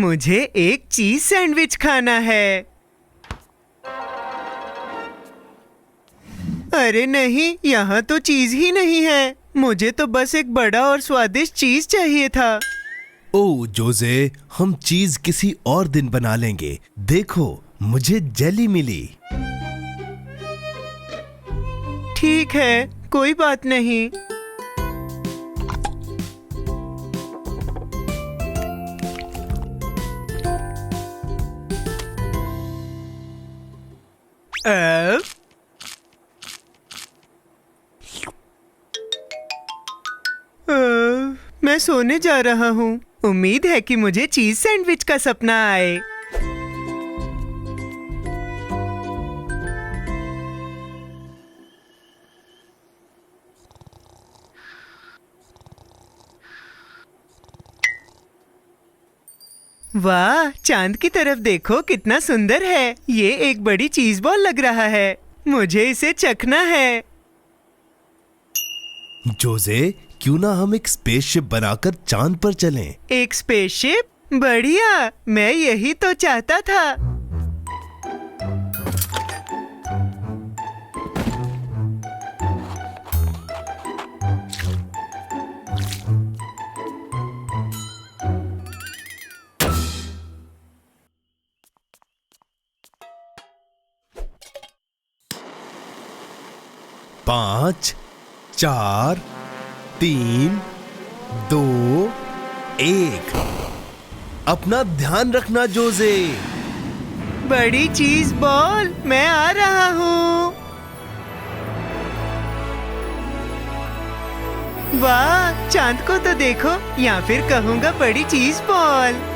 मुझे एक cheese sandwich खाना है। अरे नहीं, यहाँ तो चीज ही नहीं है। मुझे तो बस एक बड़ा और स्वादिष्ट चीज चाहिए था। ओह जोसे, हम चीज किसी और दिन बना लेंगे। देखो, मुझे जेली मिली। ठीक है, कोई बात नहीं। मैं सोने जा रहा हूँ। उम्मीद है कि मुझे चीज सैंडविच का सपना आए। वाह, चांद की तरफ देखो, कितना सुंदर है। ये एक बड़ी चीज बॉल लग रहा है। मुझे इसे चखना है। जोसे, क्यों ना हम एक स्पेसशिप बनाकर चांद पर चलें? एक स्पेसशिप? बढ़िया, मैं यही तो चाहता था। पांच, 4, 3, 2, 1। अपना ध्यान रखना जोसे। बड़ी चीज बॉल, मैं आ रहा हूँ। वाह, चांद को तो देखो, या फिर कहूँगा बड़ी चीज बॉल।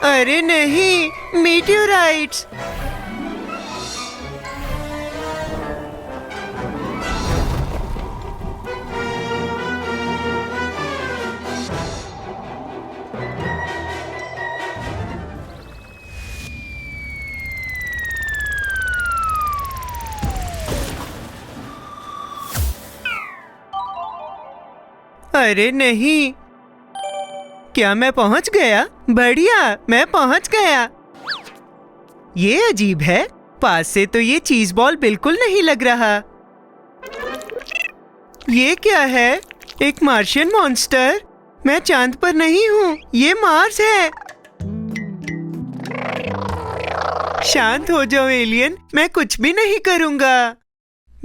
अरे नहीं, मीटियोराइट्स। अरे नहीं, क्या मैं पहुंच गया? बढ़िया, मैं पहुंच गया। ये अजीब है, पास से तो ये चीज बॉल बिल्कुल नहीं लग रहा। ये क्या है? एक मार्शियन मॉन्स्टर? मैं चांद पर नहीं हूँ, ये मार्स है। शांत हो जाओ एलियन, मैं कुछ भी नहीं करूँगा।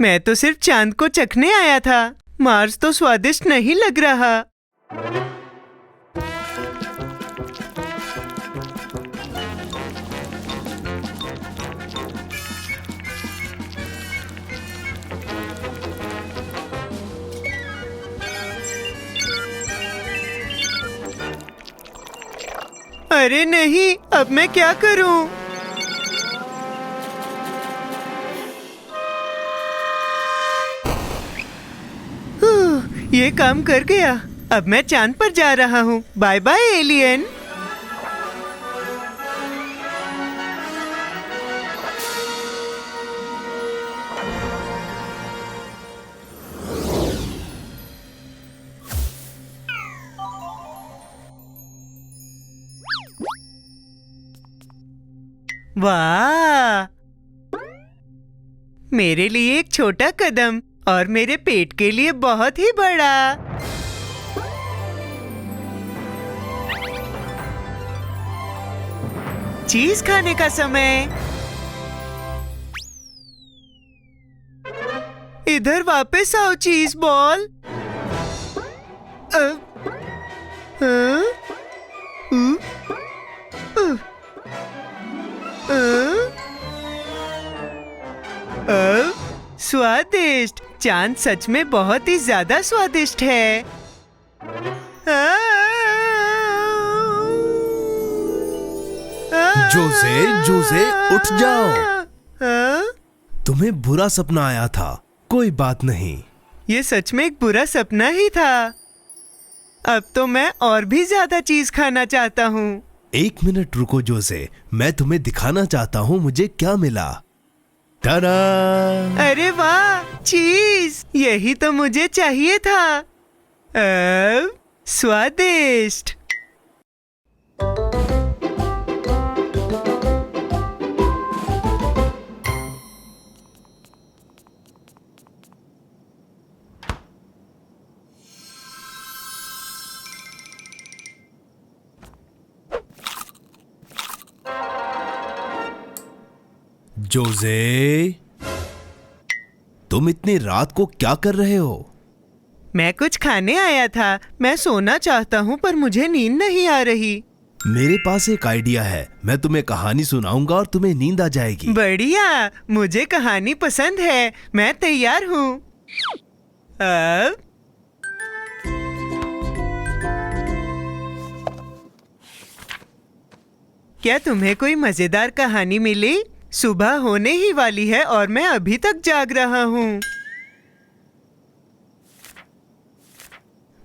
मैं तो सिर्फ चांद को चखने आया था। मार्स तो स्वादिष्ट नहीं लग रहा। अरे नहीं, अब मैं क्या करूं? ये काम कर गया। अब मैं चांद पर जा रहा हूँ। Bye bye alien. वाह, मेरे लिए एक छोटा कदम और मेरे पेट के लिए बहुत ही बड़ा। चीज खाने का समय। इधर वापस आओ चीज बॉल। स्वादिष्ट। चांद सच में बहुत ही ज्यादा स्वादिष्ट है। जोसे, उठ जाओ। तुम्हें बुरा सपना आया था। कोई बात नहीं। ये सच में एक बुरा सपना ही था। अब तो मैं और भी ज्यादा चीज खाना चाहता हूँ। 1 मिनट रुको जोसे, मैं तुम्हें दिखाना चाहता हूँ मुझे क्या मिला। टाडा! अरे वाह, चीज! यही तो मुझे चाहिए था। अब स्वादिष्ट। जोसे, तुम इतनी रात को क्या कर रहे हो? मैं कुछ खाने आया था। मैं सोना चाहता हूँ पर मुझे नींद नहीं आ रही। मेरे पास एक आइडिया है, मैं तुम्हें कहानी सुनाऊंगा और तुम्हें नींद आ जाएगी। बढ़िया, मुझे कहानी पसंद है। मैं तैयार हूँ। अब क्या तुम्हें कोई मजेदार कहानी मिली? सुबह होने ही वाली है और मैं अभी तक जाग रहा हूँ।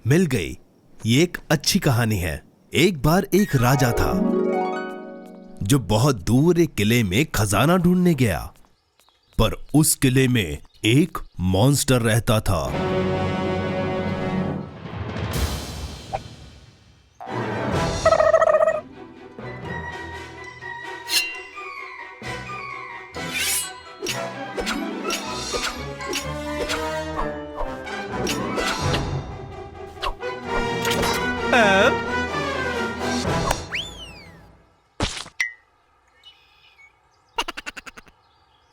मिल गई। ये एक अच्छी कहानी है। एक बार एक राजा था जो बहुत दूर एक किले में खजाना ढूंढने गया, पर उस किले में एक मॉन्स्टर रहता था। अब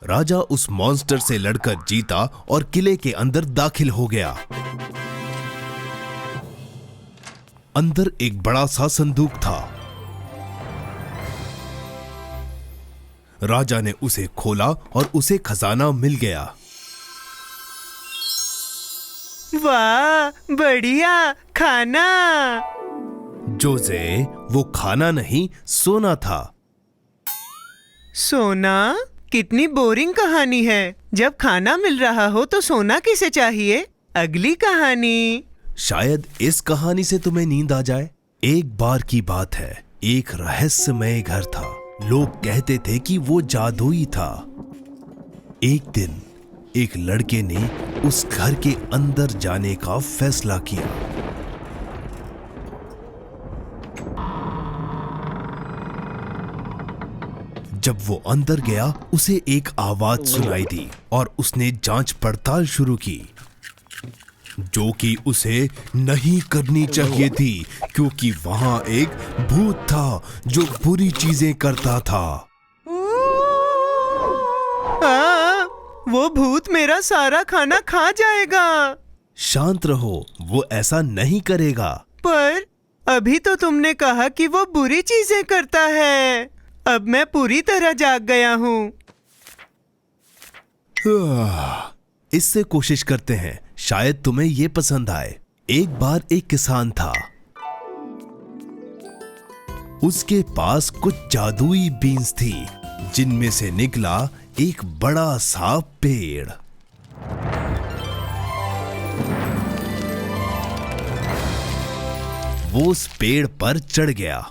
राजा उस मॉन्स्टर से लड़कर जीता और किले के अंदर दाखिल हो गया। अंदर एक बड़ा सा संदूक था। राजा ने उसे खोला और उसे खजाना मिल गया। वाह, बढ़िया खाना। जोसे, वो खाना नहीं, सोना था। सोना? कितनी बोरिंग कहानी है। जब खाना मिल रहा हो तो सोना किसे चाहिए? अगली कहानी। शायद इस कहानी से तुम्हें नींद आ जाए। एक बार की बात है, एक रहस्यमय घर था। लोग कहते थे कि वो जादुई था। एक दिन एक लड़के ने उस घर के अंदर जाने का फैसला किया। जब वो अंदर गया, उसे एक आवाज सुनाई दी और उसने जांच पड़ताल शुरू की, जो कि उसे नहीं करनी चाहिए थी, क्योंकि वहां एक भूत था जो बुरी चीजें करता था। वो भूत मेरा सारा खाना खा जाएगा। शांत रहो, वो ऐसा नहीं करेगा। पर अभी तो तुमने कहा कि वो बुरी चीजें करता है। अब मैं पूरी तरह जाग गया हूँ। इससे कोशिश करते हैं, शायद तुम्हें ये पसंद आए। एक बार एक किसान था। उसके पास कुछ जादुई बीन्स थी, जिनमें से निकला एक बड़ा सा पेड़। वो उस पेड़ पर चढ़ गया।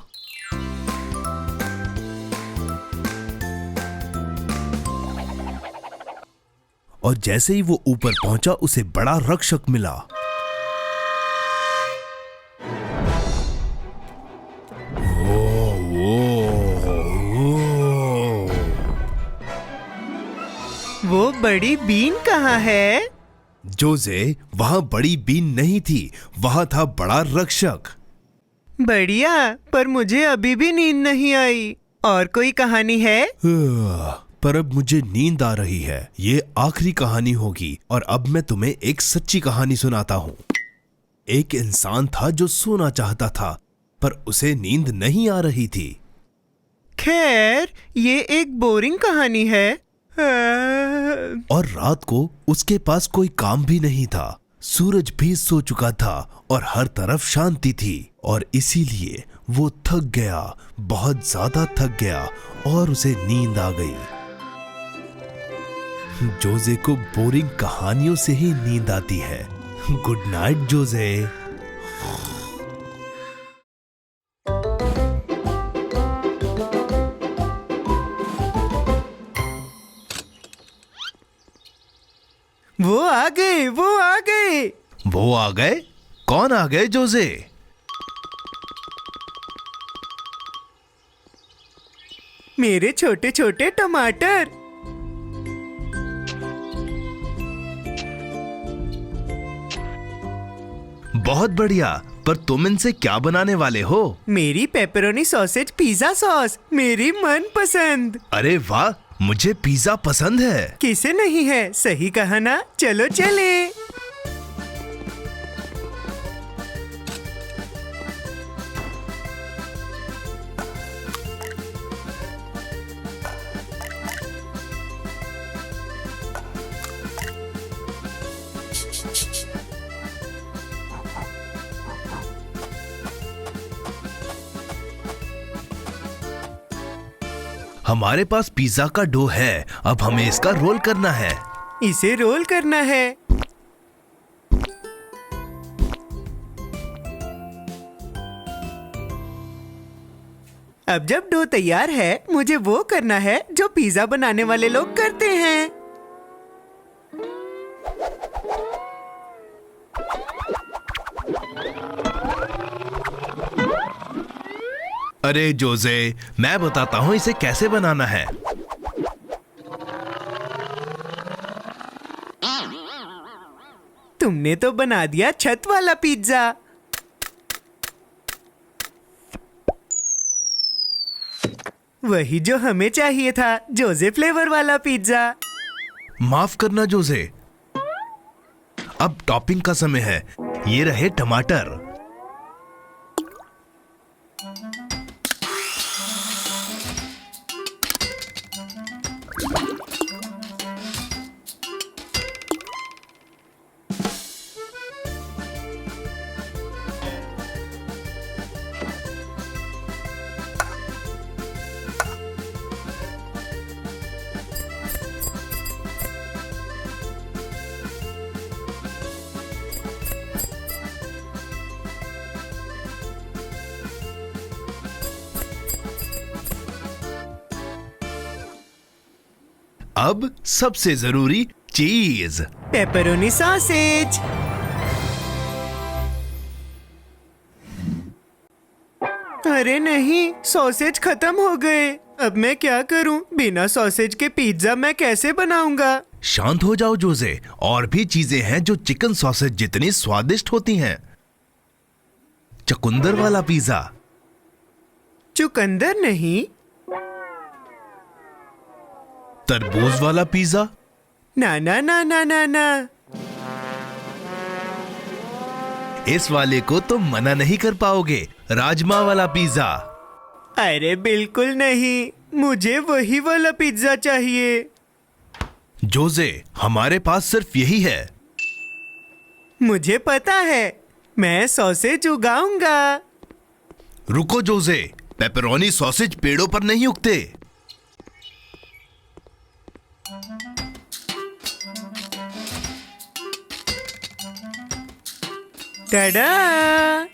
और जैसे ही वो ऊपर पहुंचा, उसे बड़ा रक्षक मिला। वो बड़ी बीन कहाँ है? जोसे, वहां बड़ी बीन नहीं थी, वहां था बड़ा रक्षक। बढ़िया, पर मुझे अभी भी नींद नहीं आई। और कोई कहानी है? पर अब मुझे नींद आ रही है। ये आखिरी कहानी होगी और अब मैं तुम्हें एक सच्ची कहानी सुनाता हूँ। एक इंसान था जो सोना चाहता था, पर उसे नींद नहीं आ रही थी। खैर, ये एक बोरिंग कहानी है। और रात को उसके पास कोई काम भी नहीं था। सूरज भी सो चुका था और हर तरफ शांति थी, और इसीलिए वो थक गया, बहुत ज्यादा थक गया और उसे नींद आ गई। जोजे को बोरिंग कहानियों से ही नींद आती है। Good night Jose. वो आ गए, वो आ गए। वो आ गए? कौन आ गए जोजे? मेरे छोटे छोटे टमाटर। बहुत बढ़िया, पर तुम इनसे क्या बनाने वाले हो? मेरी पेपरोनी सॉसेज पिज्जा सॉस, मेरी मनपसंद। अरे वाह, मुझे पिज्जा पसंद है। किसे नहीं है, सही कहा ना? चलो चले। हमारे पास पिज्जा का डो है, अब हमें इसका रोल करना है। इसे रोल करना है। अब जब डो तैयार है, मुझे वो करना है जो पिज्जा बनाने वाले लोग करते हैं। अरे जोजे, मैं बताता हूँ इसे कैसे बनाना है। तुमने तो बना दिया छत वाला पिज्जा। वही जो हमें चाहिए था, जोजे फ्लेवर वाला पिज्जा। माफ करना जोजे, अब टॉपिंग का समय है। ये रहे टमाटर। अब सबसे जरूरी चीज, पेपरोनी सॉसेज। अरे नहीं, सॉसेज खत्म हो गए। अब मैं क्या करूं? बिना सॉसेज के पिज्जा मैं कैसे बनाऊंगा? शांत हो जाओ जोजे, और भी चीजें हैं जो चिकन सॉसेज जितनी स्वादिष्ट होती हैं। चुकंदर वाला पिज्जा। चुकंदर नहीं। तरबूज वाला पिज्जा। ना ना ना ना ना ना। इस वाले को तुम मना नहीं कर पाओगे, राजमा वाला पिज्जा। अरे बिल्कुल नहीं, मुझे वही वाला पिज्जा चाहिए। जोजे, हमारे पास सिर्फ यही है। मुझे पता है, मैं सॉसेज उगाऊंगा। रुको जोजे, पेपरोनी सॉसेज पेड़ों पर नहीं उगते। टाडा!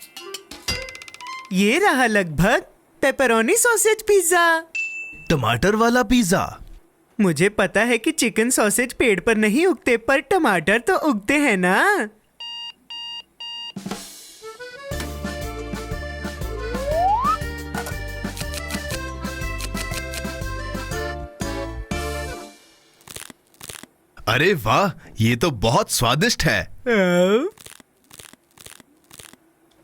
ये रहा लगभग पेपरोनी सॉसेज पिज्जा। टमाटर वाला पिज्जा। मुझे पता है कि चिकन सॉसेज पेड़ पर नहीं उगते, पर टमाटर तो उगते हैं ना। अरे वाह, ये तो बहुत स्वादिष्ट है।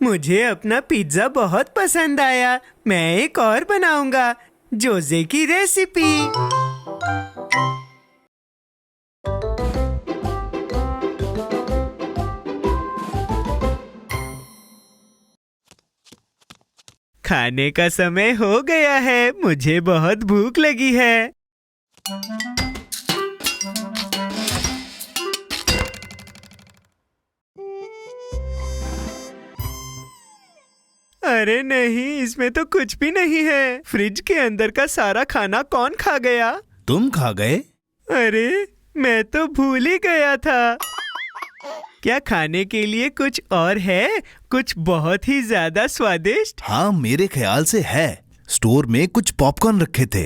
मुझे अपना पिज्जा बहुत पसंद आया। मैं एक और बनाऊंगा, जोजे की रेसिपी। खाने का समय हो गया है, मुझे बहुत भूख लगी है। अरे नहीं, इसमें तो कुछ भी नहीं है। फ्रिज के अंदर का सारा खाना कौन खा गया? तुम खा गए? अरे मैं तो भूल ही गया था। क्या खाने के लिए कुछ और है? कुछ बहुत ही ज्यादा स्वादिष्ट? हाँ, मेरे ख्याल से है। स्टोर में कुछ पॉपकॉर्न रखे थे।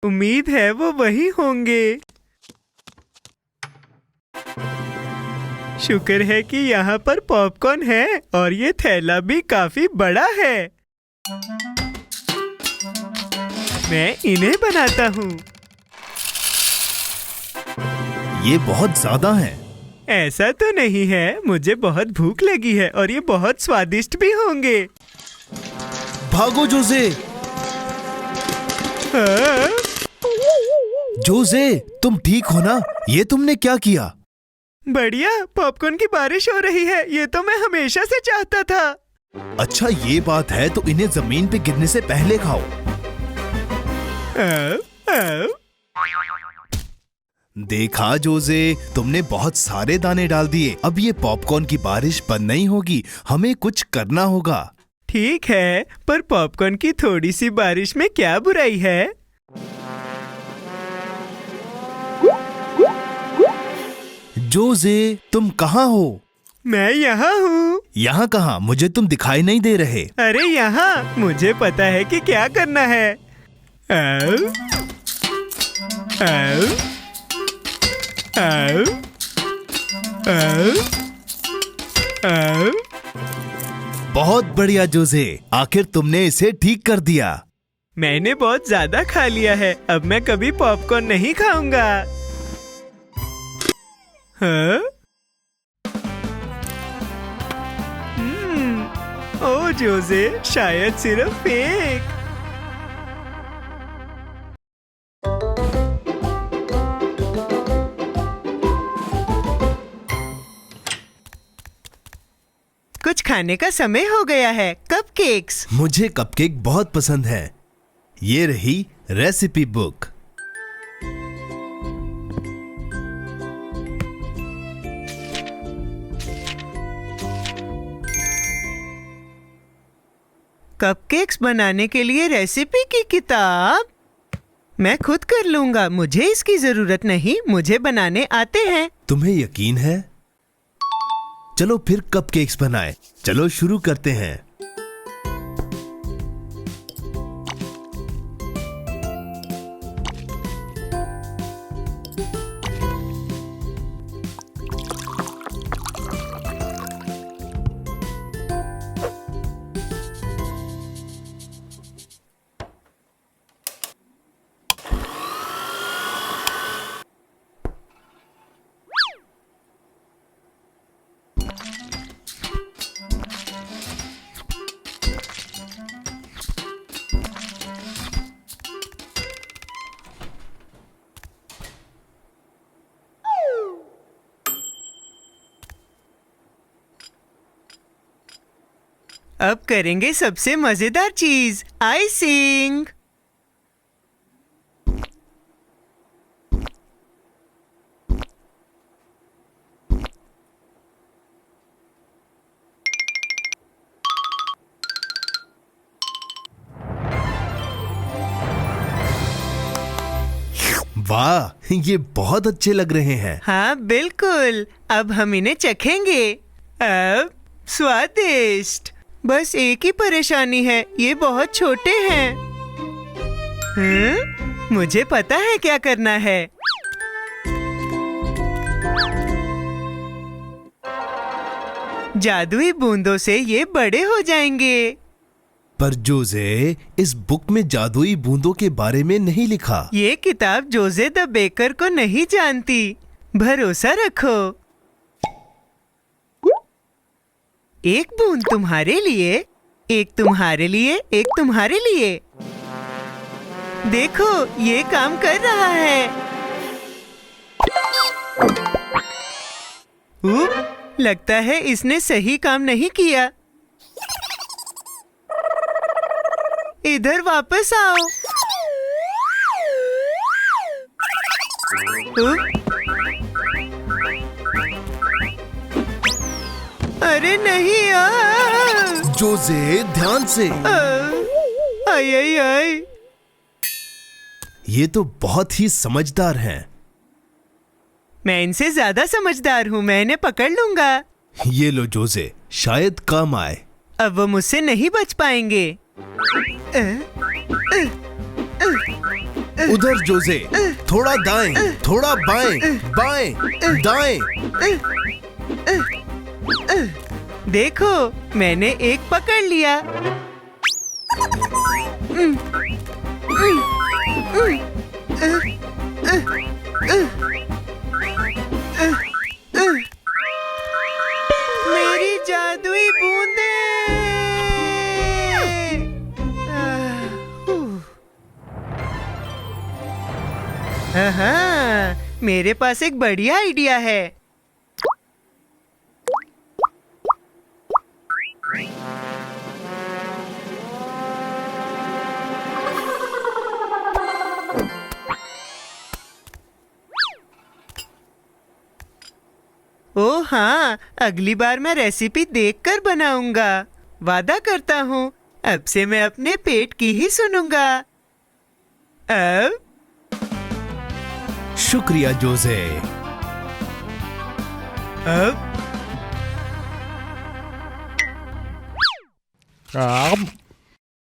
उम्मीद है वो वही होंगे। शुक्र है कि यहाँ पर पॉपकॉर्न है और ये थैला भी काफी बड़ा है। मैं इन्हें बनाता हूँ। ये बहुत ज्यादा है। ऐसा तो नहीं है, मुझे बहुत भूख लगी है और ये बहुत स्वादिष्ट भी होंगे। भागो जोसे। हाँ? जोसे, तुम ठीक हो ना? ये तुमने क्या किया? बढ़िया, पॉपकॉर्न की बारिश हो रही है। ये तो मैं हमेशा से चाहता था। अच्छा, ये बात है तो इन्हें जमीन पे गिरने से पहले खाओ। देखा जोसे, तुमने बहुत सारे दाने डाल दिए। अब ये पॉपकॉर्न की बारिश बंद नहीं होगी, हमें कुछ करना होगा। ठीक है, पर पॉपकॉर्न की थोड़ी सी बारिश में क्या बुराई है? जोसे, तुम कहाँ हो? मैं यहाँ हूँ। यहाँ कहाँ? मुझे तुम दिखाई नहीं दे रहे। अरे यहाँ, मुझे पता है कि क्या करना है। आओ, आओ, आओ, आओ, आओ। बहुत बढ़िया जोसे, आखिर तुमने इसे ठीक कर दिया। मैंने बहुत ज्यादा खा लिया है, अब मैं कभी पॉपकॉर्न नहीं खाऊंगा। हाँ? ओ जोसे, शायद सिर्फ एक। कुछ खाने का समय हो गया है। कपकेक्स। मुझे कपकेक बहुत पसंद है। ये रही रेसिपी बुक। कपकेक्स बनाने के लिए रेसिपी की किताब? मैं खुद कर लूंगा, मुझे इसकी जरूरत नहीं, मुझे बनाने आते हैं। तुम्हें यकीन है? चलो फिर कपकेक्स बनाएं। चलो शुरू करते हैं। अब करेंगे सबसे मजेदार चीज, आइसिंग। वाह, ये बहुत अच्छे लग रहे हैं। हाँ बिल्कुल, अब हम इन्हें चखेंगे। अब स्वादिष्ट। बस एक ही परेशानी है, ये बहुत छोटे हैं। मुझे पता है क्या करना है। जादुई बूंदों से ये बड़े हो जाएंगे। पर जोसे, इस बुक में जादुई बूंदों के बारे में नहीं लिखा। ये किताब जोसे द बेकर को नहीं जानती। भरोसा रखो। एक बूंद तुम्हारे लिए, एक तुम्हारे लिए, एक तुम्हारे लिए। देखो, ये काम कर रहा है। लगता है इसने सही काम नहीं किया। इधर वापस आओ। अरे नहीं यार। जोसे, ध्यान से। आई आई आई। ये तो बहुत ही समझदार हैं। मैं इनसे ज्यादा समझदार हूँ, मैं इन्हें पकड़ लूंगा। ये लो जोसे, शायद काम आए। अब वो मुझसे नहीं बच पाएंगे। उधर जोसे, थोड़ा दाएं, थोड़ा बाएं, बाएं, दाएं। देखो, मैंने एक पकड़ लिया। मेरी जादुई बूंदें। हाँ, मेरे पास एक बढ़िया आइडिया है। ओह हाँ, अगली बार मैं रेसिपी देखकर बनाऊंगा। वादा करता हूँ, अब से मैं अपने पेट की ही सुनूंगा। अब शुक्रिया जोसे। अब